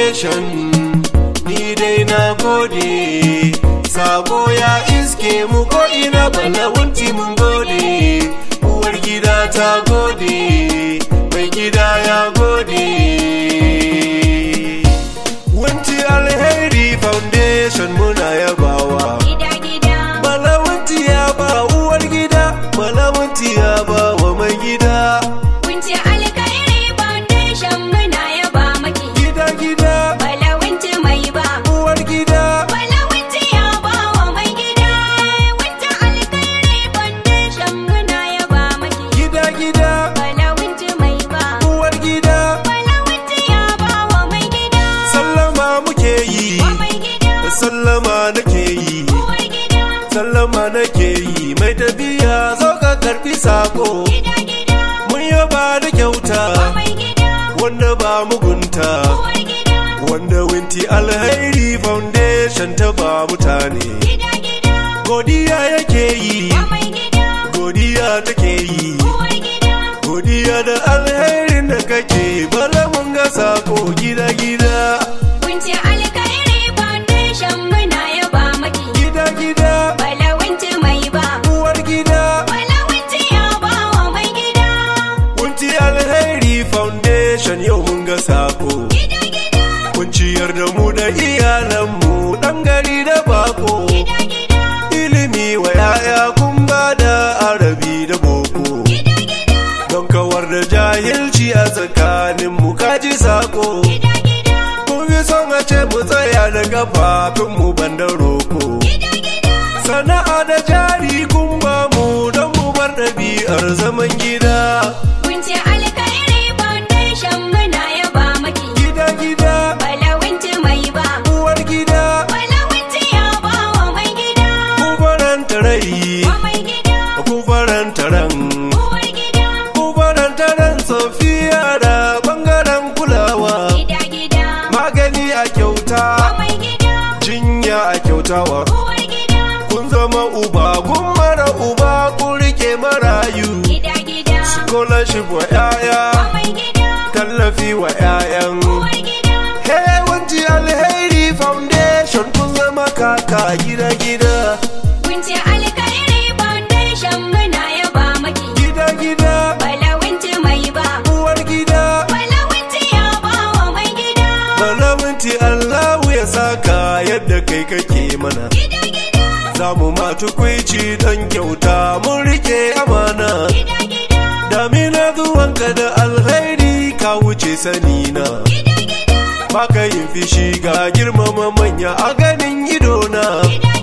Foundation ni dai na gode, sabo ya iske mu ko ina. Bala Wunti mun gode, uwar gida ta gode, mai gida ya gode. Wunti Alheri Foundation muna yabawa. Bala Wunti ya ba uwar gida, Bala Wunti ya ba wa mai gida. Wunti Alheri Foundation muna yaba maki. Gida Bala Wunti mai ba uwar gida. Bala Wunti ya ba wa mai gida. Wunti Alheri Foundation muna yaba maki. Gida Bala Wunti mai ba uwar gida. Bala Wunti ya ba wa mai gida. Sallama muke yi, Wa mai gida. sallama nake yi, Uwar gida. sallama nake yi. Mai tafiya zo ka karbi sako, Gida. mun yaba da kyauta, Wa mai gida. wanda ba mugunta, Uwar gida. wanda Wunti Alheri Foundation ta ba mutane. Gida. Godiya yake yi, Wa mai gida. godiya take yi, Uwar gida. godiya da alherin da kake. Bala mun ga sako gida. Wunti Alheri Foundation muna yaba maki. Gida Bala Wunti mai ba uwar gida. Bala Wunti ya ba wa mai gida. Wunti Alheri Foundation yau mun ga sako. Gida. Kun ciyar da mu da iyalanmu, ɗan gari da bako. Gida. Ilimi wa yaya kun ba da arabi da boko, Gida. don kawar da jahilci a tsakanin mu kaji sako. Gida. Kun fi son a ce mu tsaya da kafafin mu banda roko. Gida. Sana'a da jari kun ba mu don mu bar ɗabi'ar zaman gida. Wunti Alheri Foundation muna yaba maki. Gida Bala Wunti mai ba uwar gida. Bala Wunti ya ba wa mai gida. Ku faranta rai, Wa mai gida. ku faranta ran, Uwar gida. ku faranta ran Sofiya da bangaren kulawa. Gida. Magani a kyauta, Wa mai gida. jinya a kyautawa. Uwar gida. Kun zama uba, kun mara uba, kun rike marayu. Gida. Scholarship wa 'ya'ya, Wa mai gida. tallafi wa 'ya'yan. Uwar gida. Hey, Wunti Alheri Foundation kun zama kaka gida. Wunti Alheri Foundation muna yaba maki. Gida Bala Wunti mai ba uwar gida. Bala Wunti ya ba wa mai gida. Bala Wunti Allahu ya saka yadda kai kake mana. Gida. Za mu ma tukwici don kyauta mun rike amana. Gida. Damina zuwanka da alheri ka wuce sanina. Gida. Baka yin fishi ga girmama manya a ganin idona. Gida.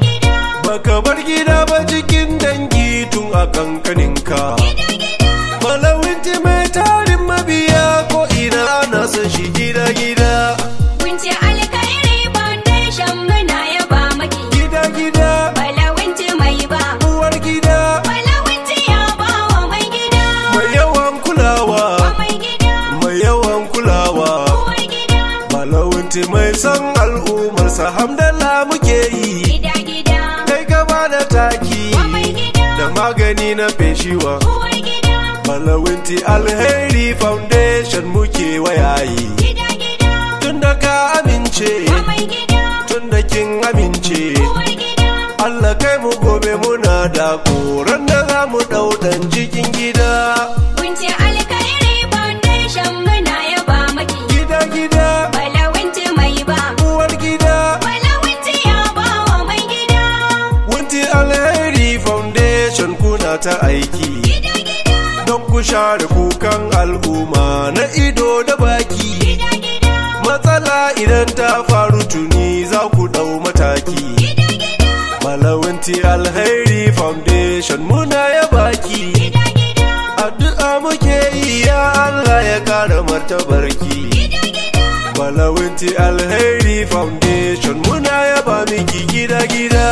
Baka bar gida ba cikin dangi tun a kankaninka. Bala Wunti mai tarin mabiya ko ina ana son shi gida. Wunti Alheri Foundation muna yaba maki. Gida Bala Wunti mai ba uwar gida. Bala Wunti ya ba wa mai gida. Mai yawan kulawa, Wa mai gida. mai yawan kulawa. Uwar gida. Bala Wunti mai son al'ummarsa hamdala muke yi. Gida. Kai gaba da taki Wa mai gida. da magani na feshiwa. Uwar gida. Bala Wunti Alheri Foundation muke wayayi. Gida. Tun da ka amince, Wa mai gida. tun da kin amince. Uwar gida. Allah kai mu gobe muna da koran da za mu ɗau ɗan cikin gida. Wunti Alheri Foundation muna yaba maki. Gida Bala Wunti mai ba uwar gida. Bala Wunti ya ba wa mai gida. Wunti Alheri Foundation kuna ta aiki Gida. don ku share kukan al'umma na ido da baki. Gida. Matsala idan ta faru tuni za ku ɗau mataki. Gida. Bala Wunti Alheri Foundation muna ya baki. Gida. Addu'a muke yi ya Allah ya kara martabarki. Bala Wunti Alheri Foundation muna ya ba miki gida.